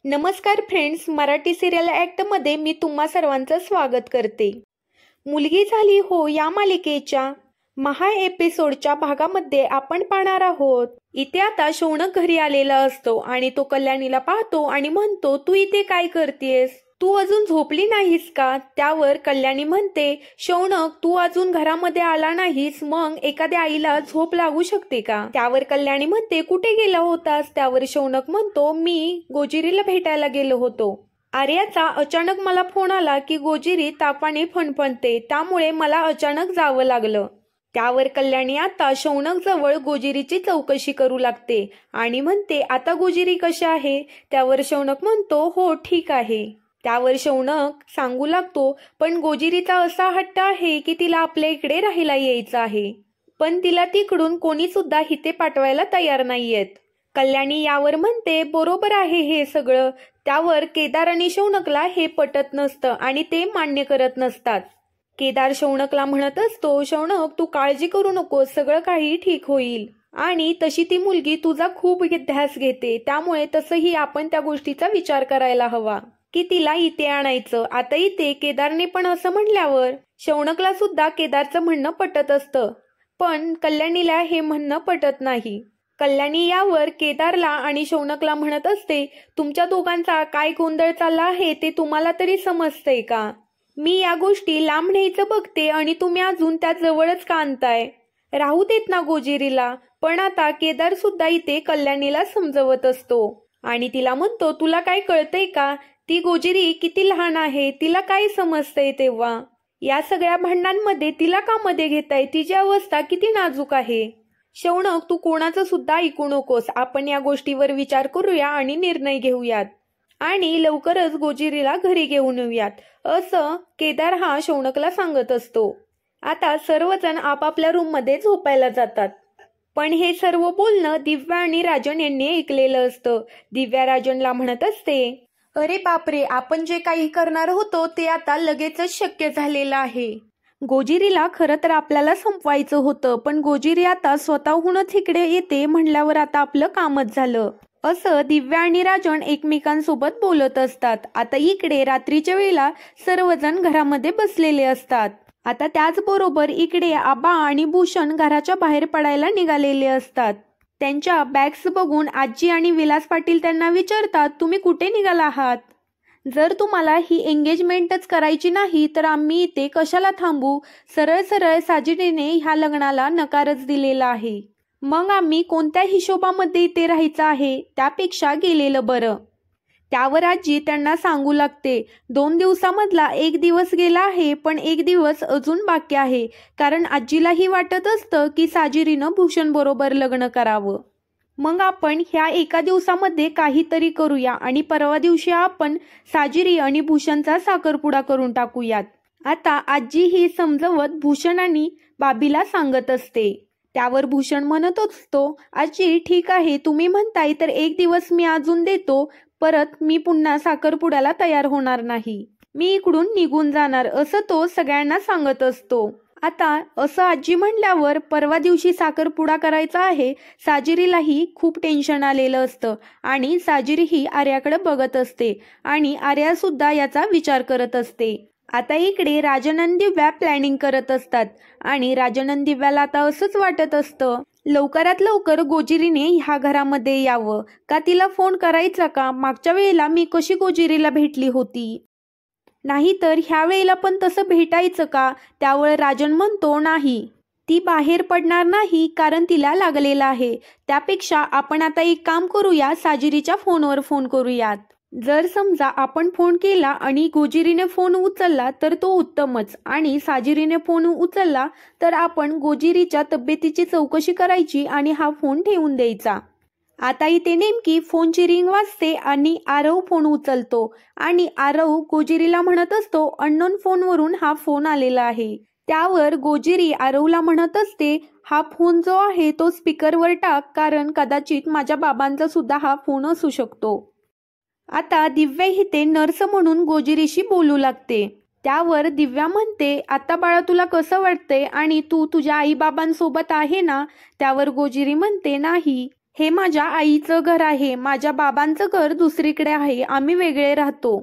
नमस्कार friends, Marathi serial ॲक्टमध्ये मी तुम्हा सर्वांचं स्वागत करते. मुलगी झाली हो या मालिकेच्या महा एपिसोडच्या भागामध्ये आपण पाहणार आहोत. इथे आता शौनक घरी आलेला असतो आणि तो कल्याणीला पाहतो आणि म्हणतो, तू इथे काय करतेस? तू अजून झोपली नाहीस का? त्यावर कल्याणी म्हणते, शौनक तू अजून घरामध्ये आला नाहीस, मग एखाद्या आईला झोप लागू शकते का? त्यावर कल्याणी म्हणते, कुठे गेला होतास? त्यावर शौनक म्हणतो, मी गोजिरीला भेटायला गेलो होतो. आर्याचा अचानक मला फोन आला की गोजिरी तापाने फणफणते, त्यामुळे मला अचानक जावं लागलं. त्यावर कल्याणी आता शौनक जवळ गोजिरीची चौकशी करू लागते आणि म्हणते, आता गोजिरी कशी आहे? त्यावर शौनक म्हणतो, हो ठीक आहे. त्यावर शौनक सांगू लागतो, पण गोजिरीचा असा हट्ट आहे की तिला आपल्या इकडे राहायला यायचं आहे, पण तिला तिकडून कोणी सुद्धा इथे पाठवायला तयार नाहीयेत. कल्याणी यावर म्हणते, बरोबर आहे हे सगळं. त्यावर केदार आणि शौनकला हे पटत नसतं आणि ते मान्य करत नसतात. केदार शौनकला म्हणत असतो, शौनक तू काळजी करू नकोस, सगळं काही ठीक होईल. आणि तशी ती मुलगी तुझा खूप ध्यास घेते, त्यामुळे तसंही आपण त्या गोष्टीचा विचार करायला हवा की तिला इथे आणायचं. आता इथे केदारने पण असं म्हणल्यावर शौनकला सुद्धा केदारचं म्हणणं पटत असतं, पण कल्याणीला हे म्हणणं पटत नाही. कल्याणी यावर केदारला आणि शौनकला म्हणत असते, तुमच्या दोघांचा काय गोंधळ चालला आहे ते तुम्हाला तरी समजतंय का? मी या गोष्टी लांब न्यायचं बघते आणि तुम्ही अजून त्या जवळच का आणताय? राहू देत ना गोजिरीला. पण आता केदार सुद्धा इथे कल्याणीला समजवत असतो आणि तिला म्हणतो, तुला काय कळतंय का? ती गोजिरी किती लहान आहे, तिला काय समजतंय? तेव्हा या सगळ्या भांडणांमध्ये तिला का मध्ये घेताय? तिची अवस्था किती नाजूक आहे. शौनक तू कोणाचं सुद्धा ऐकू नकोस, आपण या गोष्टीवर विचार करूया आणि निर्णय घेऊयात आणि लवकरच गोजिरीला घरी घेऊन येऊयात, असं केदार हा शौनकला सांगत असतो. आता सर्वजण आपापल्या रूम मध्ये झोपायला जातात, पण हे सर्व बोलणं दिव्या आणि राजन यांनी ऐकलेलं असतं. दिव्या राजनला म्हणत असते, अरे बापरे, आपण जे काही करणार होतो ते आता लगेचच शक्य झालेलं आहे. गोजिरीला खरं तर आपल्याला संपवायचं होतं, पण गोजिरी आता स्वतःहूनच इकडे येते म्हणल्यावर आता आपलं कामच झालं, असं दिव्या आणि राजन एकमेकांसोबत बोलत असतात. आता इकडे रात्रीच्या वेळेला सर्वजण घरामध्ये बसलेले असतात. आता त्याचबरोबर इकडे आबा आणि भूषण घराच्या बाहेर पडायला निघालेले असतात. त्यांच्या बॅग्स बघून आजी आणि विलास पाटील त्यांना विचारतात, तुम्ही कुठे निघाला आहात? जर तुम्हाला ही एंगेजमेंटच करायची नाही तर आम्ही इथे कशाला थांबू? सरळ सरळ साजिदीने ह्या लग्नाला नकारच दिलेला आहे, मग आम्ही कोणत्या हिशोबामध्ये इथे राहायचं आहे? त्यापेक्षा गेलेलं बरं. त्यावर आजी त्यांना सांगू लागते, 2 दिवसामधला 1 दिवस गेला आहे, पण 1 दिवस अजून बाकी आहे, कारण आजीलाही वाटत असतं की साजिरीनं भूषण बरोबर लग्न करावं. मग आपण ह्या एका दिवसामध्ये काहीतरी करूया आणि परवा दिवशी आपण साजिरी आणि भूषणचा साखरपुडा करून टाकूयात. आता आजी ही समजवत भूषण आणि बाबीला सांगत असते. त्यावर भूषण म्हणत असतो, आजी ठीक आहे, तुम्ही म्हणताय तर 1 दिवस मी अजून देतो, परत मी पुन्हा साखरपुड्याला तयार होणार नाही, मी इकडून निघून जाणार, असं तो सगळ्यांना सांगत असतो. आता असं आजी म्हणल्यावर परवा दिवशी साखरपुडा करायचा आहे. साजिरीलाही खूप टेन्शन आलेलं असतं आणि साजिरीही आर्याकडे बघत असते आणि आर्या सुद्धा याचा विचार करत असते. आता इकडे राजन आणि दिव्या प्लॅनिंग करत असतात आणि राजन आणि दिव्याला आता असंच वाटत असतं, लवकरात लवकर गोजिरीने ह्या घरामध्ये यावं का? तिला फोन करायचा का? मागच्या वेळेला मी कशी गोजिरीला भेटली होती, नाहीतर ह्या वेळेला पण तसं भेटायचं का? त्यावर राजन म्हणतो, नाही, ती बाहेर पडणार नाही, कारण तिला लागलेला आहे. त्यापेक्षा आपण आता एक काम करूया, साजिरीच्या फोनवर फोन करूयात. जर समजा आपण फोन केला आणि गोजिरीने फोन उचलला तर तो उत्तमच, आणि साजिरीने फोन उचलला तर आपण गोजिरीच्या तब्येतीची चौकशी करायची आणि हा फोन ठेवून द्यायचा. आता इथे नेमकी फोनची रिंग वाजते आणि आरव फोन उचलतो आणि आरव गोजिरीला म्हणत असतो, अननोन फोनवरून हा फोन आलेला आहे. त्यावर गोजिरी आरवला म्हणत असते, हा फोन जो आहे तो स्पीकरवर टाक, कारण कदाचित माझ्या बाबांचा सुद्धा हा फोन असू शकतो. आता दिव्या इथे नर्स म्हणून गोजिरीशी बोलू लागते. त्यावर दिव्या म्हणते, आता बाळा तुला कसं वाटतंय आणि तू तुझ्या आई बाबांसोबत आहे ना? त्यावर गोजिरी म्हणते, नाही, हे माझ्या आईचं घर आहे, माझ्या बाबांचं घर दुसरीकडे आहे, आम्ही वेगळे राहतो.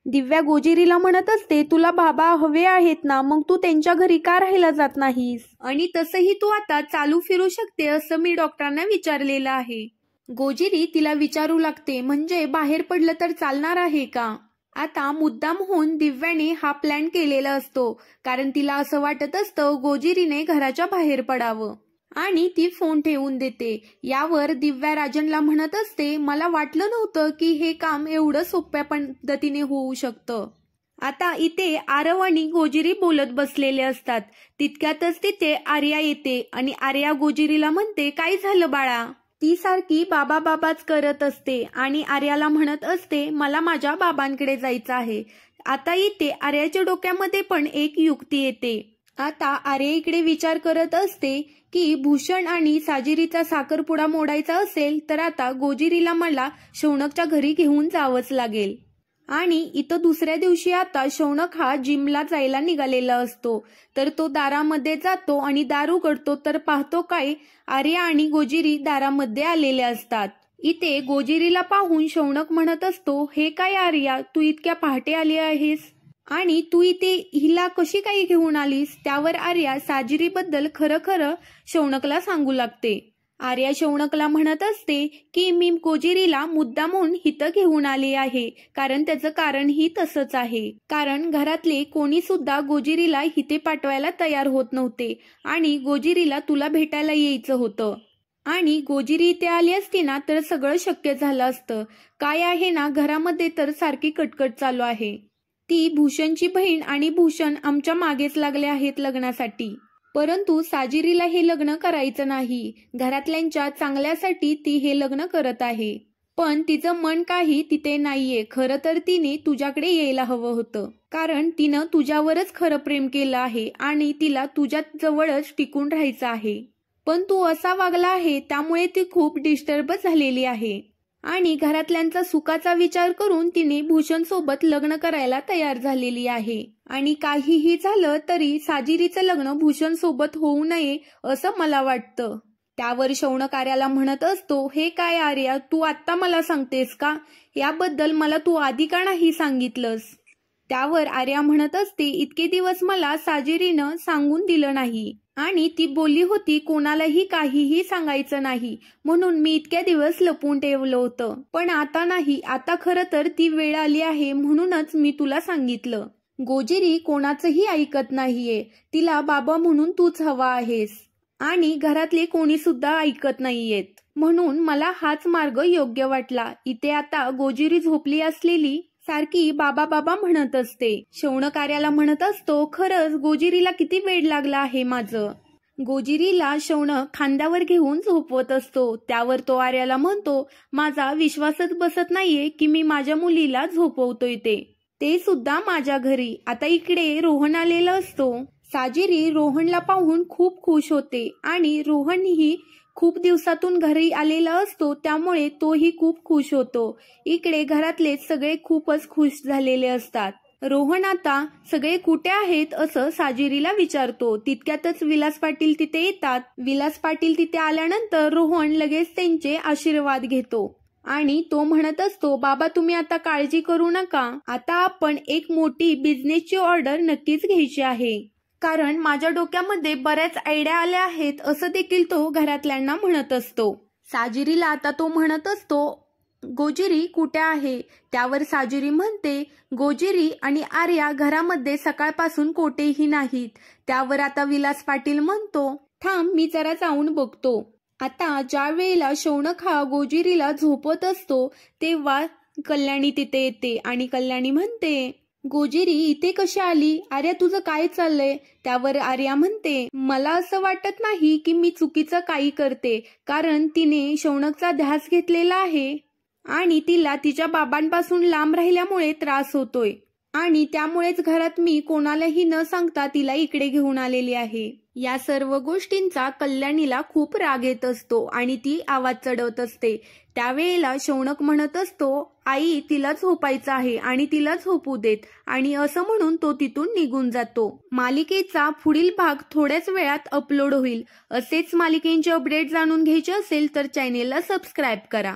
दिव्या गोजिरीला म्हणत असते, तुला बाबा हवे आहेत ना, मग तू त्यांच्या घरी का राहायला जात नाहीस? आणि तसंही तू आता चालू फिरू शकते असं मी डॉक्टरांना विचारलेलं आहे. गोजिरी तिला विचारू लागते, म्हणजे बाहेर पडलं तर चालणार आहे का? आता मुद्दाम होऊन दिव्याने हा प्लॅन केलेला असतो, कारण तिला असं वाटत असतं गोजिरीने घराच्या बाहेर पडावं. आणि ती फोन ठेवून देते. यावर दिव्या राजनला म्हणत असते, मला वाटलं नव्हतं की हे काम एवढं सोप्या पद्धतीने होऊ शकतं. आता इथे आरव आणि गोजिरी बोलत बसलेले असतात. तितक्यातच तिथे आर्या येते आणि आर्या गोजिरीला म्हणते, काय झालं बाळा? ती सारखी बाबा बाबाच करत असते आणि आर्याला म्हणत असते, मला माझ्या बाबांकडे जायचं आहे. आता इथे आर्याच्या डोक्यामध्ये पण एक युक्ती येते. आता आर्या इकडे विचार करत असते की भूषण आणि साजिरीचा साखरपुडा मोडायचा असेल तर आता गोजिरीला मला शौनकच्या घरी घेऊन जावंच लागेल. आणि इथं दुसऱ्या दिवशी आता शौनक हा जिमला जायला निघालेला असतो. तर तो दारामध्ये जातो आणि दार उघडतो तर पाहतो काय, आर्या आणि गोजिरी दारामध्ये आलेले असतात. इथे गोजिरीला पाहून शौनक म्हणत असतो, हे काय आर्या, तू इतक्या पहाटे आली आहेस आणि तू इथे हिला कशी काही घेऊन आलीस? त्यावर आर्या साजिरीबद्दल खरं खरं शौनकला सांगू लागते. आर्या शौनकला म्हणत असते की मी गोजिरीला मुद्दामून हिथं घेऊन आली आहे, कारण त्याचं कारण ही तसंच आहे. कारण घरातले कोणी सुद्धा गोजिरीला हिथे पाठवायला तयार होत नव्हते आणि गोजिरीला तुला भेटायला यायचं होतं. आणि गोजिरी इथे आली असती ना तर सगळं शक्य झालं असतं. काय आहे ना, घरामध्ये तर सारखी कटकट चालू आहे. ती भूषणची बहीण आणि भूषण आमच्या मागेच लागले आहेत लग्नासाठी. परंतु साजिरीला हे लग्न करायचं नाही. घरातल्यांच्या चांगल्यासाठी ती हे लग्न करत आहे. पण तिचं मन काही तिथे नाहीये. खरं तर तिने तुझ्याकडे यायला हवं होतं, कारण तिनं तुझ्यावरच खरं प्रेम केलं आहे आणि तिला तुझ्या जवळच टिकून राहायचं आहे. पण तू असा वागला आहे त्यामुळे ती खूप डिस्टर्ब झालेली आहे. आणि घरातल्यांचा सुखाचा विचार करून तिने भूषण सोबत लग्न करायला तयार झालेली आहे. आणि काहीही झालं तरी साजिरीचं लग्न भूषण सोबत होऊ नये असं मला वाटतं. त्यावर शौनक आर्याला म्हणत असतो, हे काय आर्या, तू आत्ता मला सांगतेस का? याबद्दल मला तू आधी का नाही सांगितलंस? त्यावर आर्या म्हणत असते, इतके दिवस मला साजिरीनं सांगून दिलं नाही आणि ती बोलली होती कोणालाही काहीही सांगायचं नाही, म्हणून मी इतक्या दिवस लपवून ठेवलं होतं. पण आता नाही, आता खरं तर ती वेळ आली आहे म्हणूनच मी तुला सांगितलं. गोजिरी कोणाचंही ऐकत नाहीये. तिला बाबा म्हणून तूच हवा आहेस आणि घरातले कोणी सुद्धा ऐकत नाहीयेत. म्हणून मला हाच मार्ग योग्य वाटला. इथे आता गोजिरी झोपली असलेली सारखी बाबा बाबा म्हणत असते. शौनक आर्याला म्हणत असतो, खरंच गोजिरीला किती वेळ लागला आहे माझं. गोजिरीला शौनक खांद्यावर घेऊन झोपवत असतो. त्यावर तो आर्याला म्हणतो, माझा विश्वासच बसत नाहीये की मी माझ्या मुलीला झोपवतोय ते सुद्धा माझ्या घरी. आता इकडे रोहन आलेला असतो. साजिरी रोहनला पाहून खूप खुश होते आणि रोहनही खूप दिवसातून घरी आलेला असतो, त्यामुळे तोही खूप खुश होतो. इकडे घरातले सगळे खूपच खुश झालेले असतात. रोहन आता सगळे कुठे आहेत असं साजिरीला विचारतो. तितक्यातच विलास पाटील तिथे येतात. विलास पाटील तिथे आल्यानंतर रोहन लगेच त्यांचे आशीर्वाद घेतो आणि तो म्हणत असतो, बाबा तुम्ही आता काळजी करू नका. आता आपण एक मोठी बिझनेसची ऑर्डर नक्कीच घ्यायची आहे, कारण माझ्या डोक्यामध्ये बऱ्याच आयडिया आल्या आहेत असं देखील तो घरातल्यांना म्हणत असतो. साजिरीला आता तो म्हणत असतो, गोजिरी कुठे आहे? त्यावर साजिरी म्हणते, गोजिरी आणि आर्या घरामध्ये सकाळपासून कोठेही नाहीत. त्यावर आता विलास पाटील म्हणतो, थांब मी जरा जाऊन बघतो. आता ज्या वेळेला शौनक हा गोजिरीला झोपत असतो तेव्हा कल्याणी तिथे येते आणि कल्याणी म्हणते, गोजिरी इथे कशी आली? आर्या तुझं काय चाललंय? त्यावर आर्या म्हणते, मला असं वाटत नाही की मी चुकीचं काही करते, कारण तिने शौनकचा ध्यास घेतलेला आहे आणि तिला तिच्या बाबांपासून लांब राहिल्यामुळे त्रास होतोय. आणि त्यामुळेच घरात मी कोणालाही न सांगता तिला इकडे घेऊन आलेली आहे. या सर्व गोष्टींचा कल्याणीला खूप राग येत असतो आणि ती आवाज चढवत असते. त्यावेळेला शौनक म्हणत असतो, आई तिला झोपायचं आहे आणि तिला झोपू देत, आणि असं म्हणून तो तिथून निघून जातो. मालिकेचा पुढील भाग थोड्याच वेळात अपलोड होईल. असेच मालिकेंचे अपडेट जाणून घ्यायचे असेल तर चॅनेलला सबस्क्राईब करा.